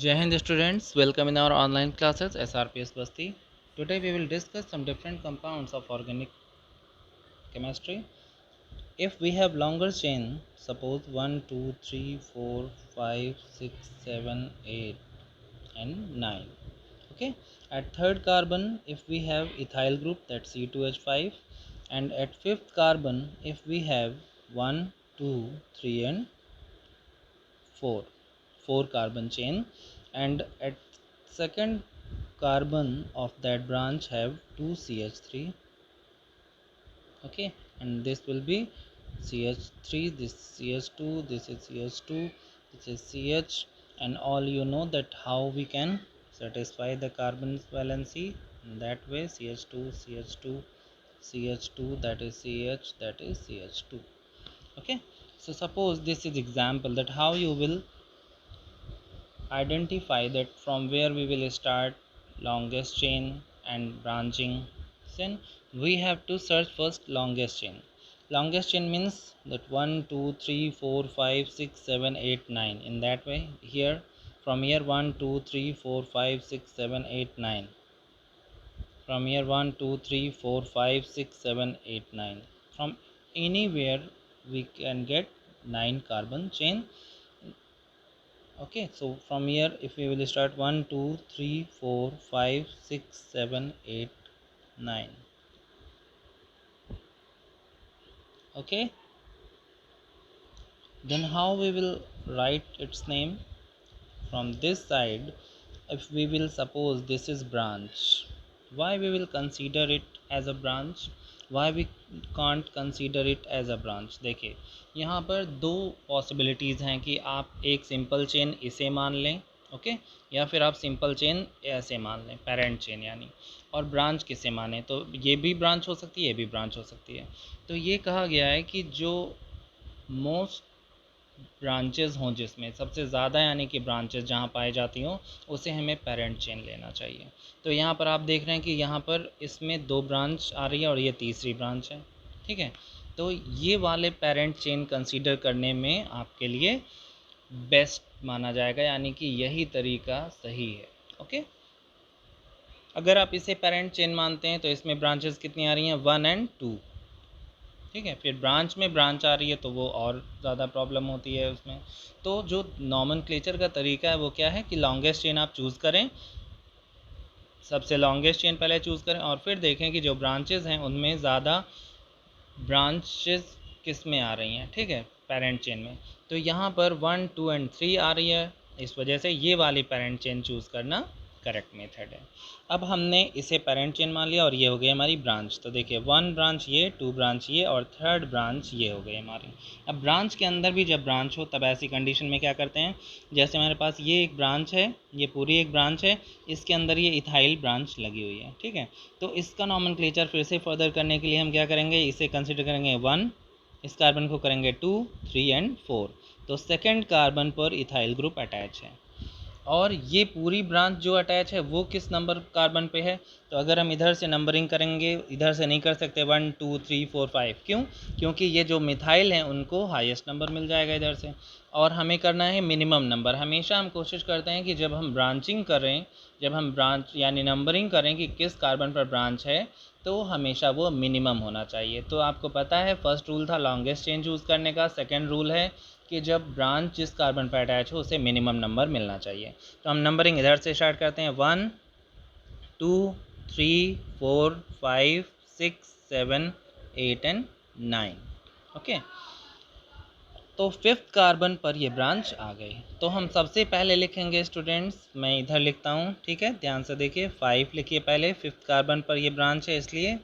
Jai Hind students, welcome in our online classes SRPS Basti. Today we will discuss some different compounds of organic chemistry. If we have longer chain, suppose 1, 2, 3, 4, 5, 6, 7, 8 and 9. Okay, at third carbon if we have ethyl group, that's C2H5, and at fifth carbon if we have 1, 2, 3 and 4 carbon chain, and at second carbon of that branch have 2 CH3. Okay, and this will be CH3, this CH2, this is CH2, this is CH, and all you know that how we can satisfy the carbon valency in that way. CH2, CH2, CH2, that is CH, that is CH2. Okay, so suppose this is example that how you will identify that from where we will start longest chain and branching. Then we have to search first longest chain. Longest chain means that 1, 2, 3, 4, 5, 6, 7, 8, 9. In that way, here from here 1, 2, 3, 4, 5, 6, 7, 8, 9. From here 1, 2, 3, 4, 5, 6, 7, 8, 9. From anywhere we can get 9 carbon chain. Okay, so from here if we will start 1, 2, 3, 4, 5, 6, 7, 8, 9. Okay, then how we will write its name? From this side, if we will suppose this is branch, why we will consider it as a branch, why we can't consider it as a branch? देखिए यहाँ पर दो possibilities हैं कि आप एक simple chain इसे मान लें, ओके, या फिर आप सिंपल चेन ऐसे मान लें, पेरेंट चेन यानी, और ब्रांच किसे माने, तो ये भी ब्रांच हो सकती है, ये भी ब्रांच हो सकती है। तो ये कहा गया है कि जो मोस्ट ब्रांचेज़ हों, जिसमें सबसे ज़्यादा यानी कि ब्रांचेज़ जहाँ पाई जाती हों, उसे हमें पेरेंट चेन लेना चाहिए। तो यहाँ पर आप देख रहे हैं कि यहाँ पर इसमें 2 ब्रांच आ रही है और ये तीसरी ब्रांच है, ठीक है। तो ये वाले पेरेंट चेन कंसीडर करने में आपके लिए बेस्ट माना जाएगा, यानी कि यही तरीका सही है। ओके, अगर आप इसे पेरेंट चेन मानते हैं तो इसमें ब्रांचेज़ कितनी आ रही हैं? 1 एंड 2, ठीक है। फिर ब्रांच में ब्रांच आ रही है तो वो और ज़्यादा प्रॉब्लम होती है उसमें। तो जो नॉमेनक्लेचर का तरीका है वो क्या है कि लॉन्गेस्ट चेन आप चूज़ करें, सबसे लॉन्गेस्ट चेन पहले चूज़ करें और फिर देखें कि जो ब्रांचेज़ हैं उनमें ज़्यादा ब्रांचेज़ किस में आ रही हैं, ठीक है, पेरेंट चेन में। तो यहाँ पर 1, 2 एंड 3 आ रही है, इस वजह से ये वाली पेरेंट चेन चूज़ करना करेक्ट मेथड है। अब हमने इसे पेरेंट चेन मान लिया और ये हो गई हमारी ब्रांच। तो देखिए 1 ब्रांच ये, 2 ब्रांच ये और 3rd ब्रांच ये हो गई हमारी। अब ब्रांच के अंदर भी जब ब्रांच हो तब ऐसी कंडीशन में क्या करते हैं, जैसे हमारे पास ये एक ब्रांच है, ये पूरी एक ब्रांच है, इसके अंदर ये इथाइल ब्रांच लगी हुई है, ठीक है। तो इसका नॉमेनक्लेचर फिर से फर्दर करने के लिए हम क्या करेंगे, इसे कंसिडर करेंगे 1, इस कार्बन को करेंगे 2, 3 एंड 4। तो सेकेंड कार्बन पर इथाइल ग्रुप अटैच है और ये पूरी ब्रांच जो अटैच है वो किस नंबर कार्बन पे है। तो अगर हम इधर से नंबरिंग करेंगे, इधर से नहीं कर सकते 1, 2, 3, 4, 5, क्यों? क्योंकि ये जो मिथाइल हैं उनको हाईएस्ट नंबर मिल जाएगा इधर से, और हमें करना है मिनिमम नंबर। हमेशा हम कोशिश करते हैं कि जब हम ब्रांचिंग करें, जब हम ब्रांच यानी नंबरिंग करें कि किस कार्बन पर ब्रांच है, तो हमेशा वो मिनिमम होना चाहिए। तो आपको पता है फर्स्ट रूल था लॉन्गेस्ट चेन चूज़ करने का, सेकेंड रूल है कि जब ब्रांच जिस कार्बन पर अटैच हो उसे मिनिमम नंबर मिलना चाहिए। तो हम नंबरिंग इधर से स्टार्ट करते हैं 1, 2, 3, 4, 5, 6, 7, 8 एंड 9। ओके, तो फिफ्थ कार्बन पर ये ब्रांच आ गई। तो हम सबसे पहले लिखेंगे स्टूडेंट्स, मैं इधर लिखता हूँ, ठीक है, ध्यान से देखिए, 5 लिखिए पहले, फिफ्थ कार्बन पर ये ब्रांच है इसलिए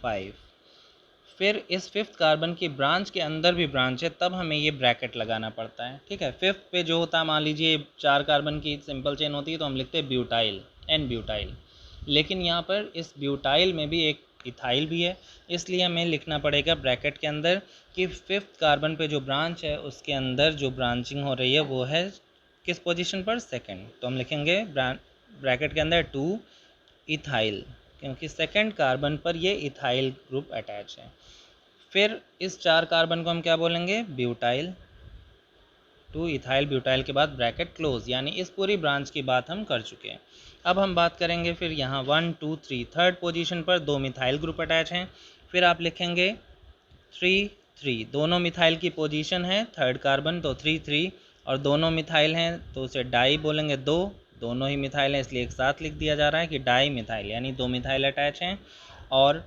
5। फिर इस फिफ्थ कार्बन की ब्रांच के अंदर भी ब्रांच है, तब हमें ये ब्रैकेट लगाना पड़ता है, ठीक है। फिफ्थ पे जो होता है, मान लीजिए 4 कार्बन की सिंपल चेन होती है तो हम लिखते हैं ब्यूटाइल, एन ब्यूटाइल, लेकिन यहाँ पर इस ब्यूटाइल में भी एक इथाइल भी है, इसलिए हमें लिखना पड़ेगा ब्रैकेट के अंदर कि फिफ्थ कार्बन पे जो ब्रांच है उसके अंदर जो ब्रांचिंग हो रही है वो है किस पोजीशन पर, सेकंड। तो हम लिखेंगे ब्रैकेट के अंदर 2 इथाइल, क्योंकि सेकंड कार्बन पर ये इथाइल ग्रुप अटैच है। फिर इस 4 कार्बन को हम क्या बोलेंगे, ब्यूटाइल, 2 इथाइल ब्यूटाइल के बाद ब्रैकेट क्लोज, यानी इस पूरी ब्रांच की बात हम कर चुके हैं। अब हम बात करेंगे फिर यहाँ 1 2 3 थर्ड पोजीशन पर 2 मिथाइल ग्रुप अटैच हैं। फिर आप लिखेंगे 3 3, दोनों मिथाइल की पोजीशन है थर्ड कार्बन, तो 3 3, और दोनों मिथाइल हैं तो उसे डाई बोलेंगे 2, दोनों ही मिथाइल हैं इसलिए एक साथ लिख दिया जा रहा है कि डाई मिथाइल, यानी 2 मिथाइल अटैच हैं। और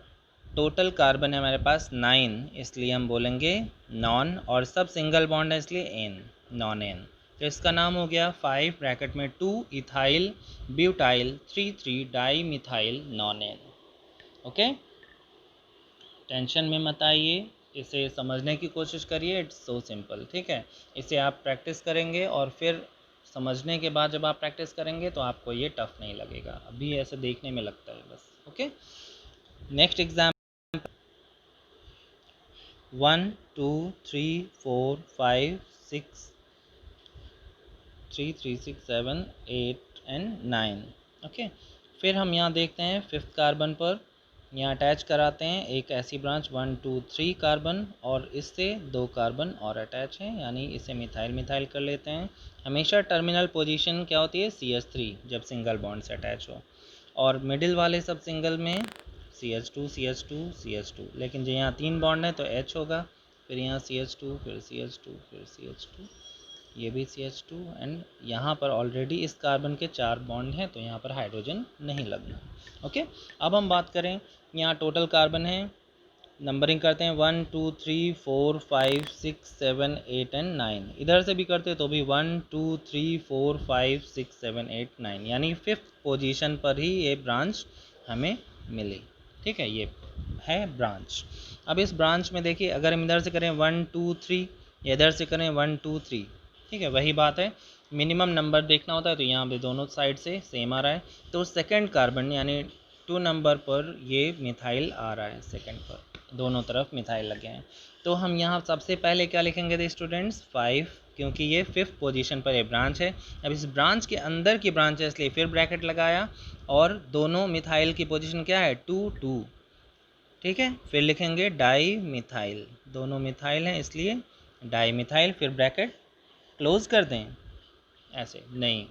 टोटल कार्बन है हमारे पास 9, इसलिए हम बोलेंगे नॉन, और सब सिंगल बॉन्ड है इसलिए एन, नॉन एन। तो इसका नाम हो गया 5 ब्रैकेट में 2 ethyl butyl 3 3 dimethyl nonane. Okay, tension में मत आइए, इसे समझने की कोशिश करिए, इट्स सो सिंपल। ठीक है, इसे आप प्रैक्टिस करेंगे और फिर समझने के बाद जब आप प्रैक्टिस करेंगे तो आपको ये टफ नहीं लगेगा, अभी ऐसे देखने में लगता है बस। Okay, next exam 1 2 3 4 5 6 3 3 6 7 8 and 9। Okay, फिर हम यहाँ देखते हैं फिफ्थ कार्बन पर यहाँ अटैच कराते हैं एक ऐसी ब्रांच 1 2 3 कार्बन, और इससे 2 कार्बन और अटैच हैं, यानी इसे मिथाइल मिथाइल कर लेते हैं। हमेशा टर्मिनल पोजीशन क्या होती है CH3 जब सिंगल बॉन्ड से अटैच हो, और मिडिल वाले सब सिंगल में CH2 CH2 CH2, लेकिन जो यहाँ 3 बॉन्ड है तो H होगा, फिर यहाँ CH2 फिर CH2 फिर CH2, ये भी CH2, एंड यहाँ पर ऑलरेडी इस कार्बन के 4 बॉन्ड हैं तो यहाँ पर हाइड्रोजन नहीं लगना। ओके, अब हम बात करें यहाँ टोटल कार्बन है, नंबरिंग करते हैं 1 2 3 4 5 6 7 8 एंड 9, इधर से भी करते तो भी 1 2 3 4 5 6 7 8 9, यानी फिफ्थ पोजीशन पर ही ये ब्रांच हमें मिली। ठीक है, ये है ब्रांच। अब इस ब्रांच में देखिए, अगर हम इधर से करें 1 2 3 या इधर से करें 1 2 3, ठीक है, वही बात है, मिनिमम नंबर देखना होता है तो यहाँ पे दोनों साइड से सेम आ रहा है, तो सेकंड कार्बन यानी 2 नंबर पर ये मिथाइल आ रहा है, सेकंड पर दोनों तरफ मिथाइल लगे हैं। तो हम यहाँ सबसे पहले क्या लिखेंगे द स्टूडेंट्स 5, क्योंकि ये फिफ्थ पोजीशन पर ये ब्रांच है। अब इस ब्रांच के अंदर की ब्रांच है इसलिए फिर ब्रैकेट लगाया, और दोनों मिथाइल की पोजीशन क्या है 2 2। ठीक है, फिर लिखेंगे डाई मिथाइल, दोनों मिथाइल हैं इसलिए डाई मिथाइल, फिर ब्रैकेट क्लोज कर दें। ऐसे नहीं,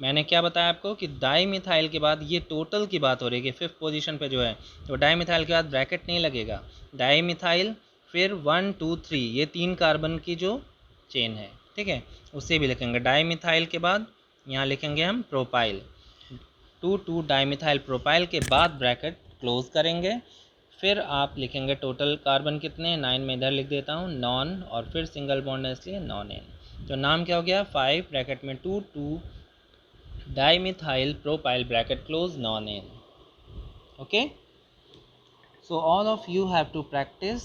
मैंने क्या बताया आपको कि डाई मिथाइल के बाद ये टोटल की बात हो रही है कि फिफ्थ पोजीशन पे जो है, तो डाई मिथाइल के बाद ब्रैकेट नहीं लगेगा, डाई मिथाइल फिर 1 2 3 ये 3 कार्बन की जो चेन है, ठीक है, उसे भी लिखेंगे। डाई मिथाइल के बाद यहाँ लिखेंगे हम प्रोपाइल, 2 2 डाई मिथाइल प्रोपाइल के बाद ब्रैकेट क्लोज करेंगे। फिर आप लिखेंगे टोटल कार्बन कितने, 9 में इधर लिख देता हूँ नॉन, और फिर सिंगल बॉन्ड है इसलिए नॉन एन, तो नाम क्या हो गया 5 ब्रैकेट में 2 2 dimethyl propyl bracket close nonane. Okay, so all of you have to practise,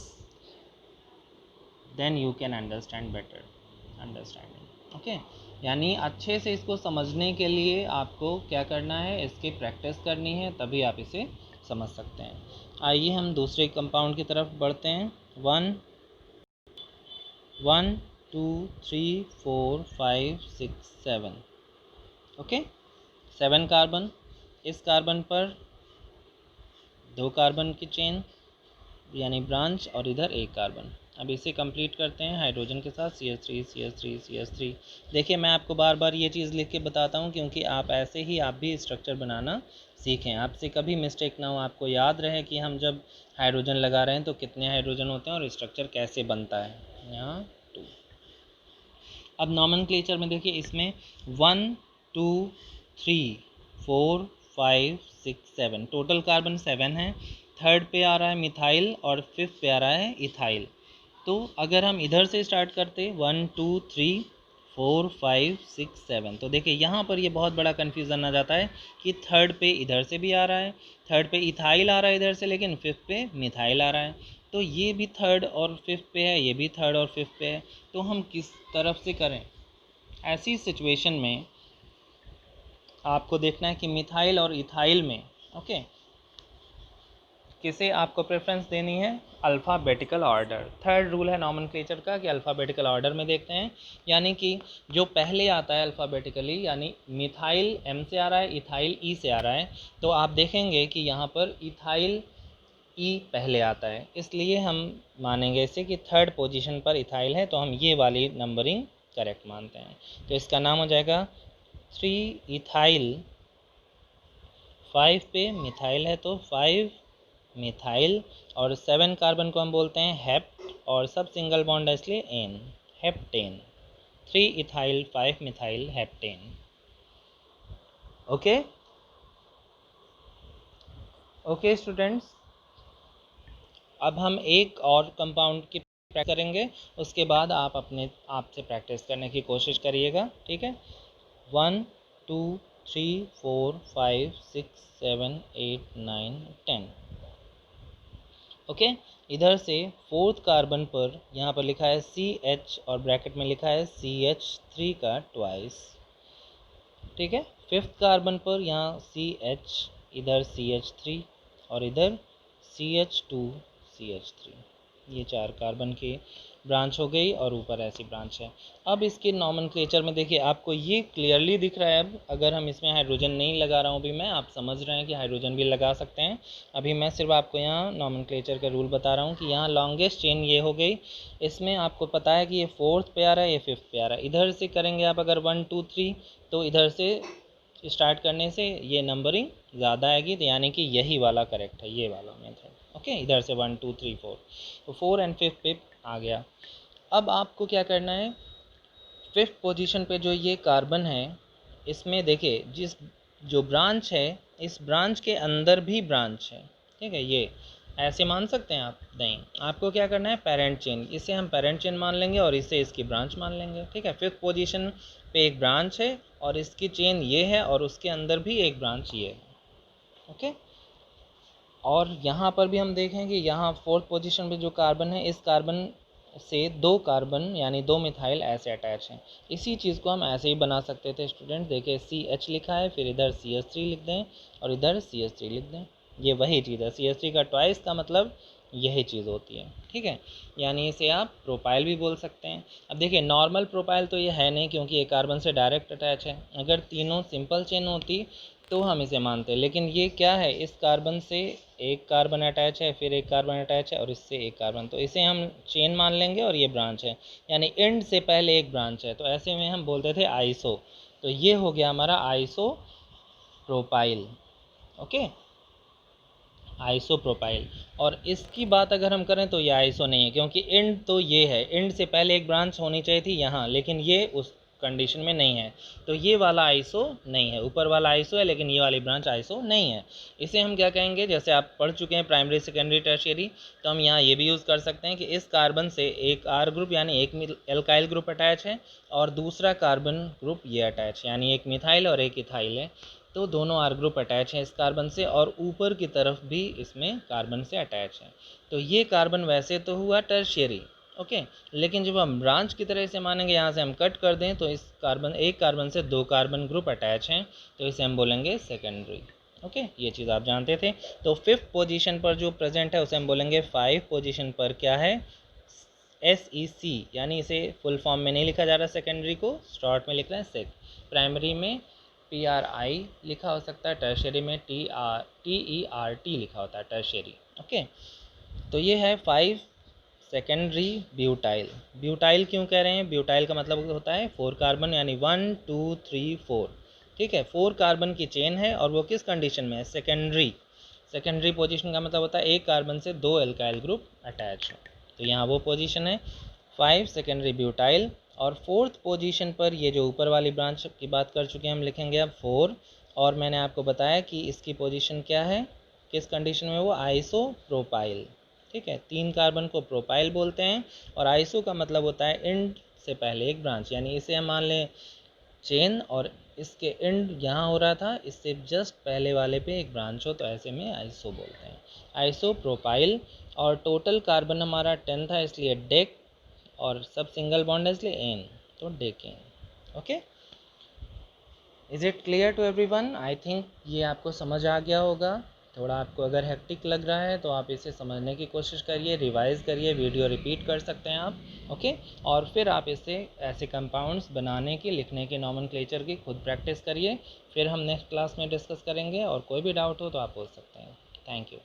then you can understand better understanding. Okay, यानी अच्छे से इसको समझने के लिए आपको क्या करना है, इसकी प्रैक्टिस करनी है, तभी आप इसे समझ सकते हैं। आइए हम दूसरे कंपाउंड की तरफ बढ़ते हैं। 1 1 2 3 4 5 6 7। ओके, 7 कार्बन, इस कार्बन पर 2 कार्बन की चेन यानी ब्रांच, और इधर एक कार्बन। अब इसे कंप्लीट करते हैं हाइड्रोजन के साथ CH3 CH3 CH3। देखिए, मैं आपको बार बार ये चीज़ लिख के बताता हूँ क्योंकि आप ऐसे ही आप भी स्ट्रक्चर बनाना सीखें, आपसे कभी मिस्टेक ना हो, आपको याद रहे कि हम जब हाइड्रोजन लगा रहे हैं तो कितने हाइड्रोजन होते हैं और स्ट्रक्चर कैसे बनता है। यहाँ 2। अब नॉमेनक्लेचर में देखिए, इसमें 1 2 3 4 5 6 7 टोटल कार्बन 7 है, थर्ड पे आ रहा है मिथाइल और फिफ्थ पे आ रहा है इथाइल। तो अगर हम इधर से स्टार्ट करते 1 2 3 4 5 6 7, तो देखिए यहाँ पर ये बहुत बड़ा कन्फ्यूज़न आ जाता है कि थर्ड पे इधर से भी आ रहा है, थर्ड पे इथाइल आ रहा है इधर से, लेकिन फिफ्थ पे मिथाइल आ रहा है, तो ये भी थर्ड और फिफ्थ पे है, ये भी थर्ड और फिफ्थ पे है, तो हम किस तरफ से करें। ऐसी सिचुएशन में आपको देखना है कि मिथाइल और इथाइल में ओके किसे आपको प्रेफरेंस देनी है, अल्फ़ाबेटिकल ऑर्डर। थर्ड रूल है नॉमेनक्लेचर का कि अल्फ़ाबेटिकल ऑर्डर में देखते हैं, यानी कि जो पहले आता है अल्फ़ाबेटिकली, यानी मिथाइल M से आ रहा है, इथाइल E से आ रहा है, तो आप देखेंगे कि यहाँ पर इथाइल E पहले आता है, इसलिए हम मानेंगे इसे कि थर्ड पोजीशन पर इथाइल है, तो हम ये वाली नंबरिंग करेक्ट मानते हैं। तो इसका नाम हो जाएगा 3 इथाइल, 5 पे मिथाइल है तो 5 मिथाइल, और 7 कार्बन को हम बोलते हैं हेप्ट, और सब सिंगल बॉन्ड है इसलिए ane, heptane. 3 ethyl 5 methyl heptane. Okay okay students, अब हम एक और कंपाउंड की प्रैक्टिस करेंगे, उसके बाद आप अपने आप से प्रैक्टिस करने की कोशिश करिएगा, ठीक है। 1 2 3 4 5 6 7 8 9 10। ओके, इधर से 4th कार्बन पर यहाँ पर लिखा है CH और ब्रैकेट में लिखा है CH3 का ट्वाइस, ठीक है। 5th कार्बन पर यहाँ CH, इधर CH3 और इधर CH2 CH3, ये 4 कार्बन की ब्रांच हो गई और ऊपर ऐसी ब्रांच है। अब इसके नॉमेनक्लेचर में देखिए आपको ये क्लियरली दिख रहा है। अब अगर हम इसमें हाइड्रोजन नहीं लगा रहा हूँ अभी मैं, आप समझ रहे हैं कि हाइड्रोजन भी लगा सकते हैं। अभी मैं सिर्फ आपको यहाँ नॉमेनक्लेचर का रूल बता रहा हूँ कि यहाँ लॉन्गेस्ट चेन ये हो गई, इसमें आपको पता है कि ये 4th पे आ रहा है, ये 5th पे आ रहा है। इधर से करेंगे आप अगर 1 2 3 तो इधर से स्टार्ट करने से ये नंबरिंग ज़्यादा आएगी, तो यानी कि यही वाला करेक्ट है, ये वाला मेथड। ओके, इधर से 1 2 3 4, तो 4 एंड 5 पे आ गया। अब आपको क्या करना है, 5th पोजीशन पे जो ये कार्बन है इसमें देखिए जिस जो ब्रांच है, इस ब्रांच के अंदर भी ब्रांच है, ठीक है। ये ऐसे मान सकते हैं आप, नहीं, आपको क्या करना है, पेरेंट चेन, इसे हम पेरेंट चेन मान लेंगे और इसे इसकी ब्रांच मान लेंगे, ठीक है। 5th पोजीशन पे एक ब्रांच है और इसकी चेन ये है और उसके अंदर भी एक ब्रांच ये है, ओके। और यहाँ पर भी हम देखें कि यहाँ 4th पोजीशन पे जो कार्बन है, इस कार्बन से 2 कार्बन यानी 2 मिथाइल ऐसे अटैच हैं। इसी चीज़ को हम ऐसे ही बना सकते थे स्टूडेंट, देखिए CH लिखा है, फिर इधर CH3 लिख दें और इधर CH3 लिख दें, ये वही चीज़ है। CH3 का ट्वाइस का मतलब यही चीज़ होती है, ठीक है। यानी इसे आप प्रोपाइल भी बोल सकते हैं। अब देखिए नॉर्मल प्रोपाइल तो ये है नहीं क्योंकि ये कार्बन से डायरेक्ट अटैच है। अगर तीनों सिंपल चेन होती तो हम इसे मानते, लेकिन ये क्या है, इस कार्बन से एक कार्बन अटैच है, फिर एक कार्बन अटैच है और इससे एक कार्बन, तो इसे हम चेन मान लेंगे और ये ब्रांच है, यानी एंड से पहले एक ब्रांच है, तो ऐसे में हम बोलते थे आइसो। तो ये हो गया हमारा iso propyl, okay, iso propyl. और इसकी बात अगर हम करें तो ये आइसो नहीं है क्योंकि एंड तो ये है, एंड से पहले एक ब्रांच होनी चाहिए थी यहाँ, लेकिन ये उस कंडीशन में नहीं है, तो ये वाला आइसो नहीं है। ऊपर वाला आइसो है लेकिन ये वाली ब्रांच आइसो नहीं है। इसे हम क्या कहेंगे, जैसे आप पढ़ चुके हैं प्राइमरी सेकेंडरी टर्शियरी, तो हम यहाँ ये भी यूज़ कर सकते हैं कि इस कार्बन से एक R ग्रुप यानी एक एल्काइल ग्रुप अटैच है और दूसरा कार्बन ग्रुप ये अटैच है, यानी एक मिथाइल और एक इथाइल है, तो दोनों R ग्रुप अटैच हैं इस कार्बन से और ऊपर की तरफ भी इसमें कार्बन से अटैच है। तो ये कार्बन वैसे तो हुआ टर्शियरी, ओके, लेकिन जब हम ब्रांच की तरह इसे मानेंगे, यहाँ से हम कट कर दें तो इस कार्बन, एक कार्बन से 2 कार्बन ग्रुप अटैच हैं, तो इसे हम बोलेंगे सेकेंडरी, ओके। ये चीज़ आप जानते थे। तो 5th पोजीशन पर जो प्रेजेंट है उसे हम बोलेंगे 5 पोजीशन पर क्या है, SEC, यानी इसे फुल फॉर्म में नहीं लिखा जा रहा सेकेंडरी को, शॉर्ट में लिख रहे हैं सेक। प्राइमरी में PRI लिखा हो सकता है, टर्शियरी में TERT लिखा होता है, टर्शियरी, ओके। तो ये है 5 सेकेंडरी ब्यूटाइल। ब्यूटाइल क्यों कह रहे हैं, ब्यूटाइल का मतलब होता है 4 कार्बन, यानी 1 2 3 4, ठीक है। 4 कार्बन की चेन है और वो किस कंडीशन में है, सेकेंडरी। सेकेंडरी पोजीशन का मतलब होता है एक कार्बन से 2 एल्काइल ग्रुप अटैच हो, तो यहाँ वो पोजीशन है 5 सेकेंडरी ब्यूटाइल। और 4th पोजीशन पर ये जो ऊपर वाली ब्रांच की बात कर चुके हैं हम, लिखेंगे अब 4, और मैंने आपको बताया कि इसकी पोजीशन क्या है, किस कंडीशन में, वो आइसो प्रोपाइल, ठीक है। 3 कार्बन को प्रोपाइल बोलते हैं और आइसो का मतलब होता है एंड से पहले एक ब्रांच, यानी इसे हम मान लें चेन और इसके एंड यहाँ हो रहा था, इससे जस्ट पहले वाले पे एक ब्रांच हो, तो ऐसे में आइसो बोलते हैं, आइसो प्रोपाइल। और टोटल कार्बन हमारा 10 था इसलिए डेक, और सब सिंगल बॉन्ड है इसलिए एन, तो decane, okay. Is it clear to everyone? I think ये आपको समझ आ गया होगा। थोड़ा आपको अगर हेक्टिक लग रहा है तो आप इसे समझने की कोशिश करिए, रिवाइज़ करिए, वीडियो रिपीट कर सकते हैं आप, ओके। और फिर आप इसे ऐसे कंपाउंड्स बनाने की, लिखने की, नॉमेनक्लेचर की खुद प्रैक्टिस करिए, फिर हम नेक्स्ट क्लास में डिस्कस करेंगे और कोई भी डाउट हो तो आप पूछ सकते हैं। Thank you.